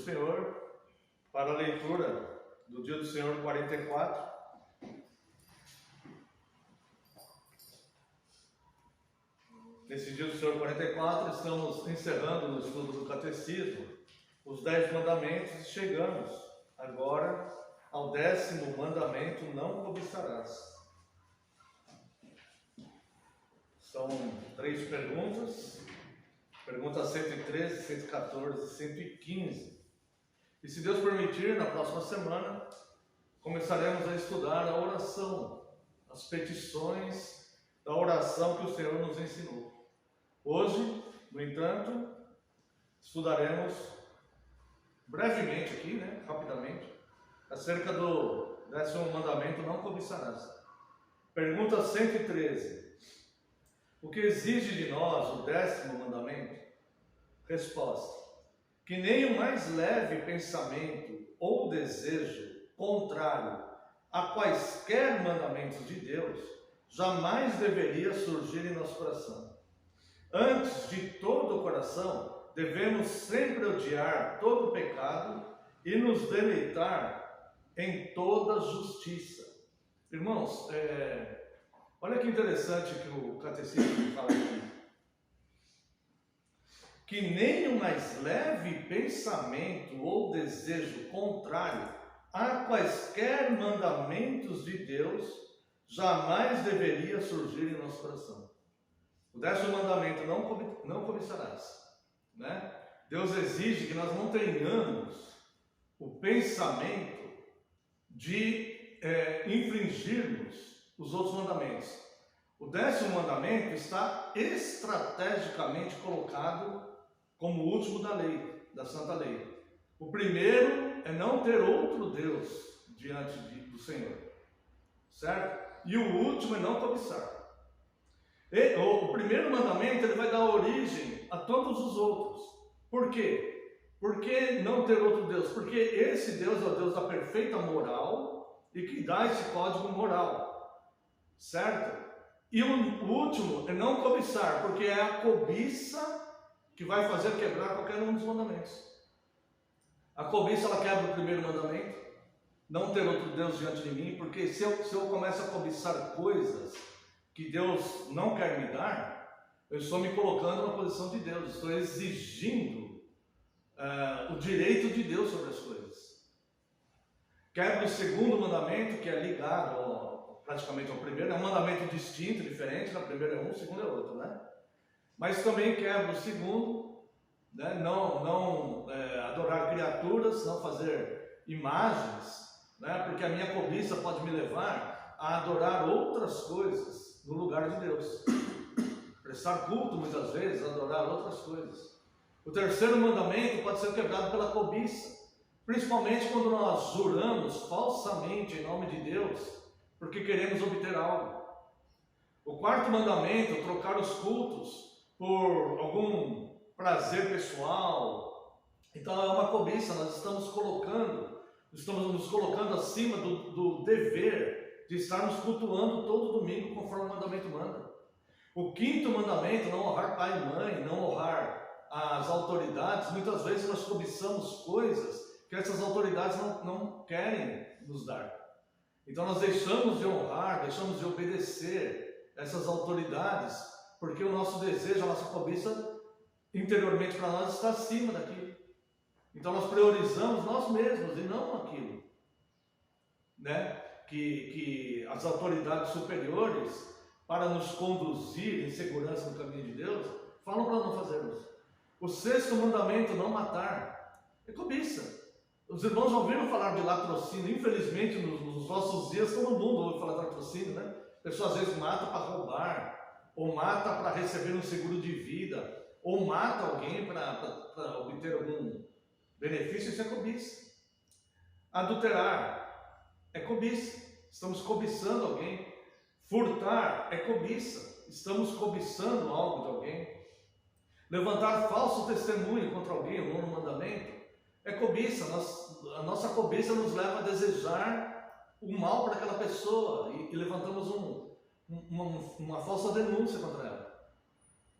Senhor para a leitura do Dia do Senhor 44. Nesse Dia do Senhor 44, estamos encerrando no estudo do Catecismo os 10 mandamentos e chegamos agora ao 10º mandamento: não cobiçarás. São 3 perguntas, perguntas 113, 114 e 115. E se Deus permitir, na próxima semana, começaremos a estudar a oração, as petições da oração que o Senhor nos ensinou. Hoje, no entanto, estudaremos brevemente aqui, rapidamente, acerca do 10º mandamento: não cobiçarás. Pergunta 113. O que exige de nós o 10º mandamento? Resposta: que nem o mais leve pensamento ou desejo contrário a quaisquer mandamentos de Deus jamais deveria surgir em nosso coração. Antes de todo o coração, devemos sempre odiar todo pecado e nos deleitar em toda justiça. Irmãos, olha que interessante que o Catecismo fala aqui. Que nem o mais leve pensamento ou desejo contrário a quaisquer mandamentos de Deus jamais deveria surgir em nosso coração. O 10º mandamento: não cobiçarás. Deus exige que nós não tenhamos o pensamento de infringirmos os outros mandamentos. O 10º mandamento está estrategicamente colocado como o último da lei, da Santa Lei. O primeiro é não ter outro Deus diante do Senhor, certo? E o último é não cobiçar. O primeiro mandamento ele vai dar origem a todos os outros. Por quê? Por que não ter outro Deus? Porque esse Deus é o Deus da perfeita moral e que dá esse código moral, certo? E o último é não cobiçar, porque é a cobiça que vai fazer quebrar qualquer um dos mandamentos. A cobiça, ela quebra o primeiro mandamento: não ter outro Deus diante de mim, porque se eu começo a cobiçar coisas que Deus não quer me dar, eu estou me colocando na posição de Deus, estou exigindo o direito de Deus sobre as coisas. Quebra o segundo mandamento, que é ligado praticamente ao primeiro, é um mandamento distinto, diferente, o primeiro é um, o segundo é outro, Mas também quebra o segundo, não adorar criaturas, não fazer imagens, porque a minha cobiça pode me levar a adorar outras coisas no lugar de Deus. Prestar culto muitas vezes, adorar outras coisas. O terceiro mandamento pode ser quebrado pela cobiça, principalmente quando nós juramos falsamente em nome de Deus, porque queremos obter algo. O quarto mandamento: trocar os cultos por algum prazer pessoal. Então é uma cobiça, nós estamos nos colocando acima do dever de estarmos cultuando todo domingo conforme o mandamento manda. O quinto mandamento: não honrar pai e mãe, não honrar as autoridades. Muitas vezes nós cobiçamos coisas que essas autoridades não querem nos dar. Então nós deixamos de honrar, deixamos de obedecer essas autoridades, porque o nosso desejo, a nossa cobiça interiormente para nós está acima daquilo. Então nós priorizamos nós mesmos e não aquilo, que as autoridades superiores, para nos conduzir em segurança no caminho de Deus, falam para não fazermos. O sexto mandamento: não matar, é cobiça. Os irmãos já ouviram falar de latrocínio. Infelizmente, nos nossos dias, todo mundo ouve falar de latrocínio, A pessoa às vezes mata para roubar, ou mata para receber um seguro de vida, ou mata alguém para obter algum benefício. Isso é cobiça. Adulterar é cobiça, estamos cobiçando alguém. Furtar é cobiça, estamos cobiçando algo de alguém. Levantar falso testemunho contra alguém, o 9º mandamento, é cobiça. A nossa cobiça nos leva a desejar o mal para aquela pessoa e levantamos uma falsa denúncia contra ela,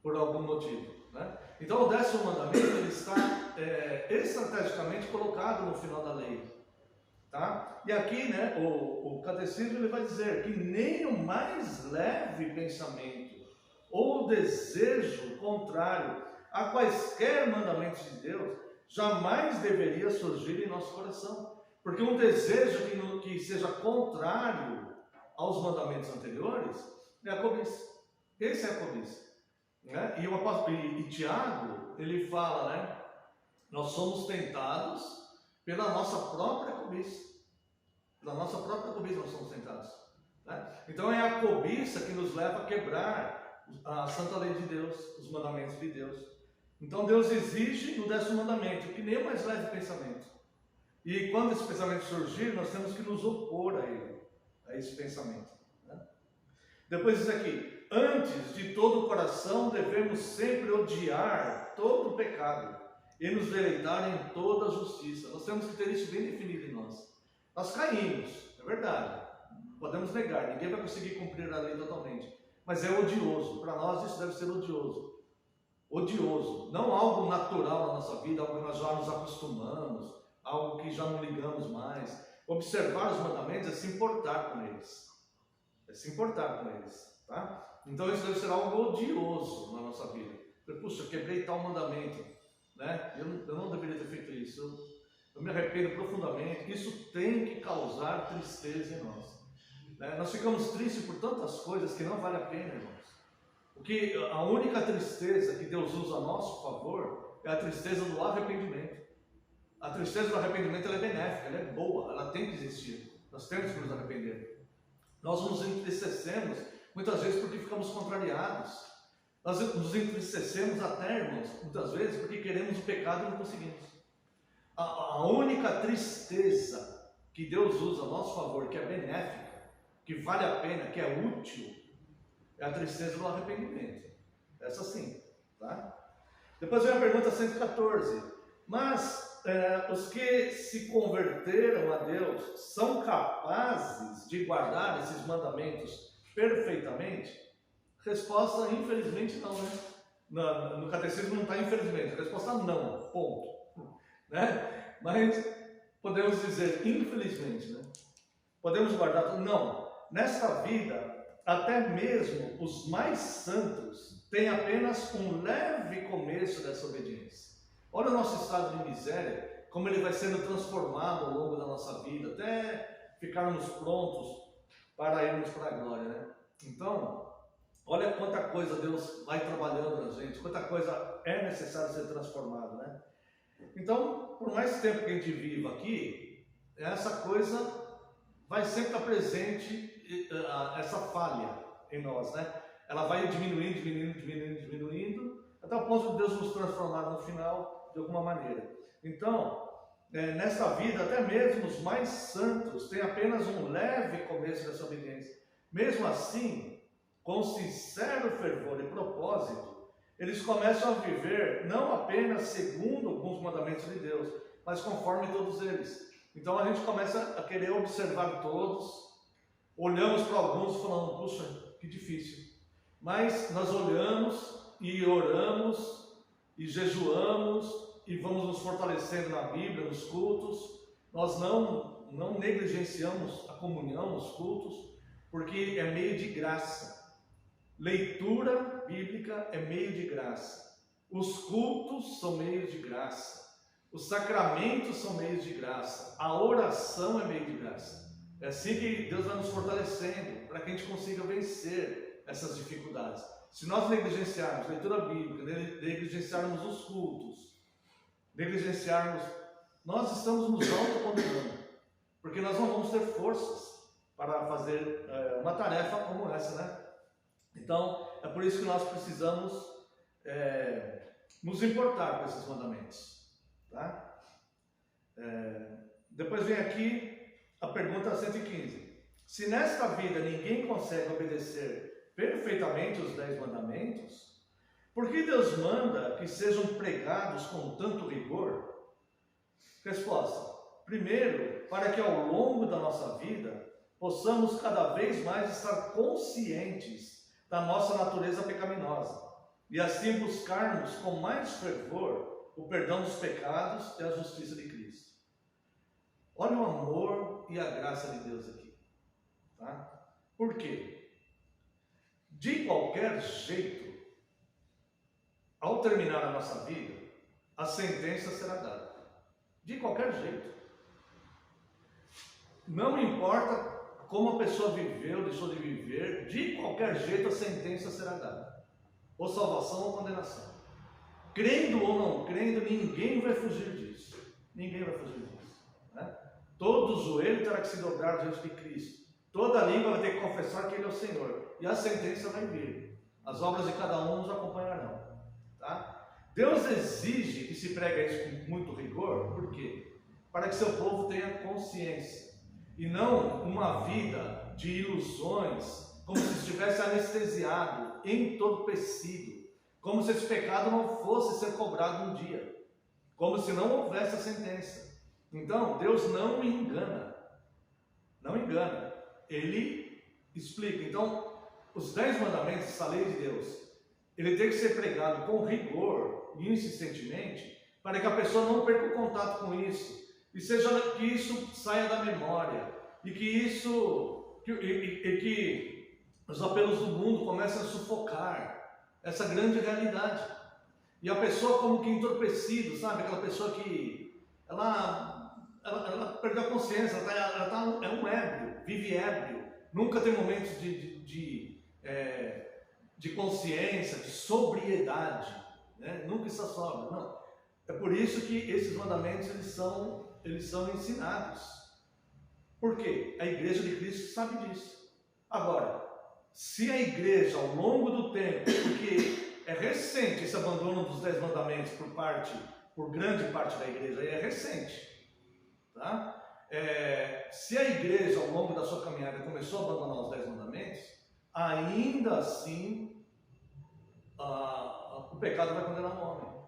por algum motivo. Então o 10º mandamento ele está estrategicamente colocado no final da lei, tá? E aqui, né, o catecismo ele vai dizer que nem o mais leve pensamento ou desejo contrário a quaisquer mandamentos de Deus jamais deveria surgir em nosso coração, porque um desejo que seja contrário aos mandamentos anteriores é a cobiça. Esse é a cobiça, né? E Tiago ele fala, né? Nós somos tentados pela nossa própria cobiça. Pela nossa própria cobiça nós somos tentados, né? Então é a cobiça que nos leva a quebrar a santa lei de Deus, os mandamentos de Deus. Então Deus exige no 10º mandamento que nem o mais leve pensamento. E quando esse pensamento surgir, nós temos que nos opor a ele, a esse pensamento, né? Depois diz aqui: antes de todo o coração devemos sempre odiar todo o pecado e nos deleitar em toda a justiça. Nós temos que ter isso bem definido em nós. Nós caímos, é verdade, podemos negar, ninguém vai conseguir cumprir a lei totalmente, mas é odioso, para nós isso deve ser odioso. Odioso, não algo natural na nossa vida, algo que nós já nos acostumamos, algo que já não ligamos mais. Observar os mandamentos é se importar com eles, tá? Então isso deve ser algo odioso na nossa vida. Puxa, eu quebrei tal mandamento, né? Eu não deveria ter feito isso, eu me arrependo profundamente. Isso tem que causar tristeza em nós, né? Nós ficamos tristes por tantas coisas que não vale a pena, irmãos. Porque a única tristeza que Deus usa a nosso favor é a tristeza do arrependimento. A tristeza do arrependimento ela é benéfica, ela é boa, ela tem que existir. Nós temos que nos arrepender. Nós nos entristecemos muitas vezes porque ficamos contrariados. Nós nos entristecemos até, irmãos, muitas vezes porque queremos o pecado e não conseguimos. A única tristeza que Deus usa a nosso favor, que é benéfica, que vale a pena, que é útil, é a tristeza do arrependimento. Essa sim, tá? Depois vem a pergunta 114. Mas os que se converteram a Deus são capazes de guardar esses mandamentos perfeitamente? Resposta, infelizmente não, né? No catecismo não está infelizmente. A resposta não, ponto, né? Mas podemos dizer infelizmente, né? Podemos guardar? Não. Nesta vida, até mesmo os mais santos têm apenas um leve começo dessa obediência. Olha o nosso estado de miséria, como ele vai sendo transformado ao longo da nossa vida, até ficarmos prontos para irmos para a glória, né? Então, olha quanta coisa Deus vai trabalhando na gente, quanta coisa é necessário ser transformada, né? Então, por mais tempo que a gente viva aqui, essa coisa vai sempre estar presente, essa falha em nós, né? Ela vai diminuindo, até o ponto de Deus nos transformar no final de alguma maneira. Então, nesta vida, até mesmo os mais santos têm apenas um leve começo dessa obediência. Mesmo assim, com sincero fervor e propósito, eles começam a viver não apenas segundo alguns mandamentos de Deus, mas conforme todos eles. Então a gente começa a querer observar todos, olhamos para alguns falando, puxa, que difícil. Mas nós olhamos e oramos e jejuamos e vamos nos fortalecendo na Bíblia, nos cultos. Nós não negligenciamos a comunhão, os cultos, porque é meio de graça. Leitura bíblica é meio de graça. Os cultos são meios de graça. Os sacramentos são meios de graça. A oração é meio de graça. É assim que Deus vai nos fortalecendo, para que a gente consiga vencer essas dificuldades. Se nós negligenciarmos a leitura bíblica, negligenciarmos os cultos, nós estamos nos autocondenando, porque nós não vamos ter forças para fazer uma tarefa como essa, né? Então, é por isso que nós precisamos nos importar com esses mandamentos, tá? Depois vem aqui a pergunta 115. Se nesta vida ninguém consegue obedecer perfeitamente os 10 mandamentos, por que Deus manda que sejam pregados com tanto rigor? Resposta: primeiro, para que ao longo da nossa vida possamos cada vez mais estar conscientes da nossa natureza pecaminosa e assim buscarmos com mais fervor o perdão dos pecados e a justiça de Cristo. Olha o amor e a graça de Deus aqui. Tá? Por quê? De qualquer jeito, ao terminar a nossa vida, a sentença será dada. De qualquer jeito. Não importa como a pessoa viveu, deixou de viver, de qualquer jeito a sentença será dada. Ou salvação ou condenação. Crendo ou não crendo, ninguém vai fugir disso. Ninguém vai fugir disso. Né? Todo joelho terá que se dobrar diante de Cristo. Toda língua vai ter que confessar que Ele é o Senhor. E a sentença vai vir. As obras de cada um nos acompanharão. Tá? Deus exige que se pregue isso com muito rigor. Por quê? Para que seu povo tenha consciência. E não uma vida de ilusões, como se estivesse anestesiado, entorpecido. Como se esse pecado não fosse ser cobrado um dia. Como se não houvesse a sentença. Então, Deus não engana. Não engana. Ele explica. Então, os 10 mandamentos, essa lei de Deus, ele tem que ser pregado com rigor e insistentemente, para que a pessoa não perca o contato com isso, e seja que isso saia da memória, e que os apelos do mundo comecem a sufocar essa grande realidade. E a pessoa como que entorpecida, sabe? Aquela pessoa que ela perdeu a consciência, é um ébrio, vive ébrio, nunca tem momentos de consciência, de sobriedade, né? Nunca está sóbrio, não. É por isso que esses mandamentos eles são ensinados. Por quê? A igreja de Cristo sabe disso. Agora, se a igreja ao longo do tempo, porque é recente esse abandono dos 10 mandamentos por grande parte da igreja, é recente. Tá? Se a igreja ao longo da sua caminhada começou a abandonar os 10 mandamentos, ainda assim o pecado vai condenar o homem.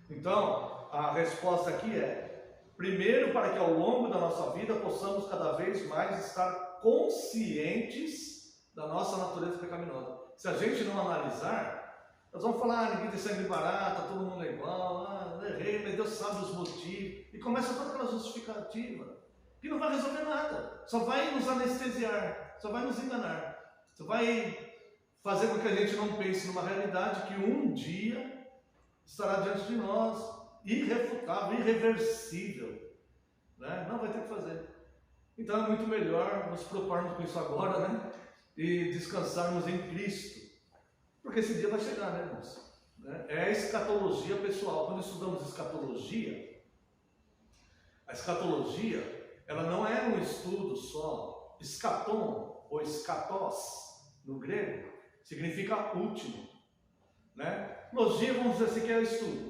Então, a resposta aqui é: primeiro, para que ao longo da nossa vida possamos cada vez mais estar conscientes da nossa natureza pecaminosa. Se a gente não analisar, nós vamos falar: ninguém tem sangue barato, todo mundo é igual, errei, mas Deus sabe os motivos, e começa toda aquela justificativa que não vai resolver nada, só vai nos anestesiar, só vai nos enganar, só vai fazer com que a gente não pense numa realidade que um dia estará diante de nós, irrefutável, irreversível, né? Não vai ter o que fazer. Então é muito melhor nos preocuparmos com isso agora, né? E descansarmos em Cristo, porque esse dia vai chegar, né, irmãos? É a escatologia pessoal. Quando estudamos escatologia, a escatologia, ela não é um estudo só. Escaton ou escatos no grego significa último, né? Logia, vamos dizer assim, que é um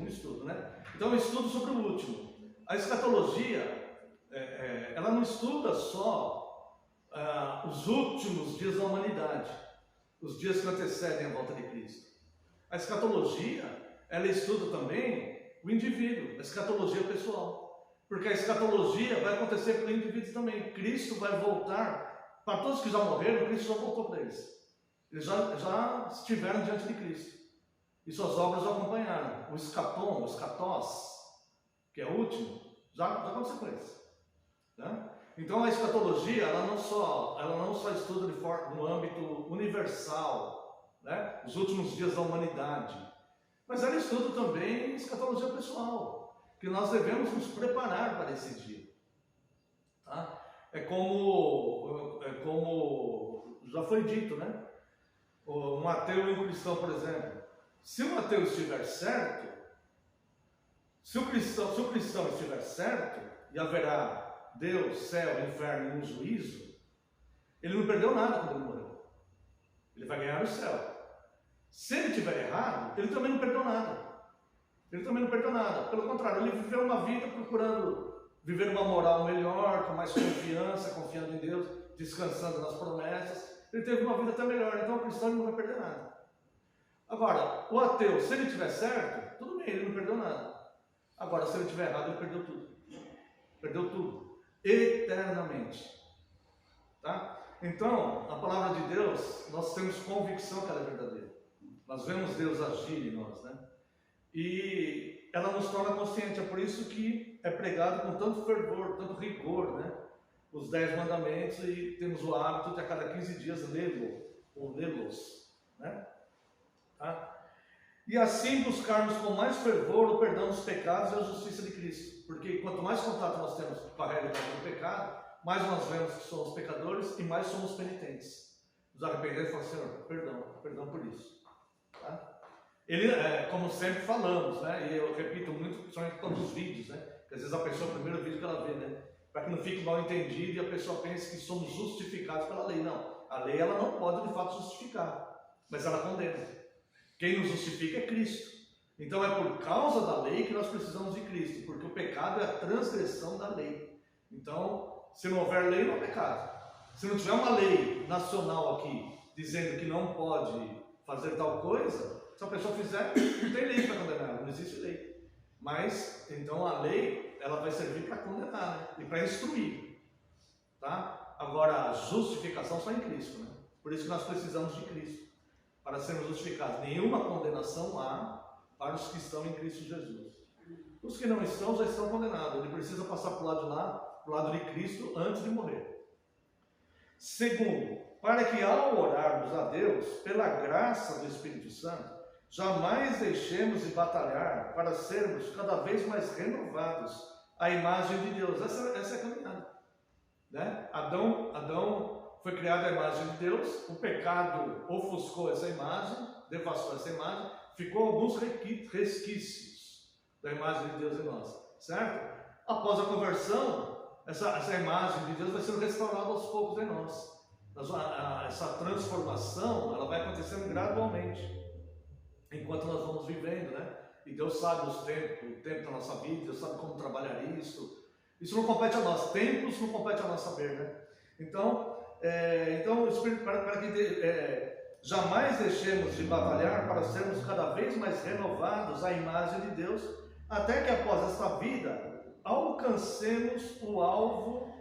estudo, né? Então, um estudo sobre o último. A escatologia, ela não estuda só os últimos dias da humanidade, os dias que antecedem a volta de Cristo. A escatologia, ela estuda também o indivíduo, a escatologia pessoal. Porque a escatologia vai acontecer pelo indivíduo também. Cristo vai voltar, para todos que já morreram, Cristo já voltou para eles. Eles já estiveram diante de Cristo. E suas obras o acompanharam. O escatom, o escatos, que é o último, já aconteceu com eles. Né? Então a escatologia, ela não só estuda no âmbito universal, né? Os últimos dias da humanidade, mas ela estuda também escatologia pessoal, que nós devemos nos preparar para esse dia. Tá? É como já foi dito, né? Um ateu e um cristão, por exemplo. Se o ateu estiver certo, se o cristão estiver certo, e haverá Deus, céu, inferno e um juízo, ele não perdeu nada quando ele morreu. Ele vai ganhar o céu. Se ele estiver errado, ele também não perdeu nada. Ele também não perdeu nada. Pelo contrário, ele viveu uma vida procurando viver uma moral melhor, com mais confiança, confiando em Deus, descansando nas promessas. Ele teve uma vida até melhor, então o cristão não vai perder nada. Agora, o ateu, se ele estiver certo, tudo bem, ele não perdeu nada. Agora, se ele estiver errado, ele perdeu tudo. Perdeu tudo. Eternamente. Tá? Então, a palavra de Deus, nós temos convicção que ela é verdadeira. Nós vemos Deus agir em nós, né? E ela nos torna consciente, é por isso que é pregado com tanto fervor, tanto rigor, né? Os 10 mandamentos, e temos o hábito de a cada 15 dias lê-los, né? Tá? E assim buscarmos com mais fervor o perdão dos pecados e a justiça de Cristo. Porque quanto mais contato nós temos com a realidade do pecado, mais nós vemos que somos pecadores e mais somos penitentes. Nos arrependemos e falamos, Senhor, perdão por isso. Tá? Ele, como sempre falamos, né? E eu repito muito, principalmente com os vídeos, né? Que às vezes a pessoa, o primeiro vídeo que ela vê, né? Para que não fique mal entendido e a pessoa pense que somos justificados pela lei. Não, a lei ela não pode de fato justificar, mas ela condena. Quem nos justifica é Cristo. Então é por causa da lei que nós precisamos de Cristo, porque o pecado é a transgressão da lei. Então, se não houver lei, não há pecado. Se não tiver uma lei nacional aqui, dizendo que não pode fazer tal coisa, se a pessoa fizer, não tem lei para condenar, não existe lei. Mas, então a lei, ela vai servir para condenar, né? E para instruir. Tá? Agora, a justificação só em Cristo, né? Por isso que nós precisamos de Cristo para sermos justificados. Nenhuma condenação há para os que estão em Cristo Jesus. Os que não estão, já estão condenados. Ele precisa passar para o lado de lá, para o lado de Cristo, antes de morrer. Segundo, para que ao orarmos a Deus, pela graça do Espírito Santo, jamais deixemos de batalhar para sermos cada vez mais renovados à imagem de Deus. Essa é a caminhada, né? Adão foi criado à imagem de Deus, o pecado ofuscou essa imagem, devastou essa imagem, ficou alguns resquícios da imagem de Deus em nós, certo? Após a conversão, essa imagem de Deus vai sendo restaurada aos poucos em nós. Essa transformação, ela vai acontecendo gradualmente, enquanto nós vamos vivendo, né? E Deus sabe o tempo da nossa vida, Deus sabe como trabalhar isso. Isso não compete a nós, tempos não compete a nós saber, né? Então o Espírito, para que jamais deixemos de batalhar para sermos cada vez mais renovados à imagem de Deus, até que após esta vida alcancemos o alvo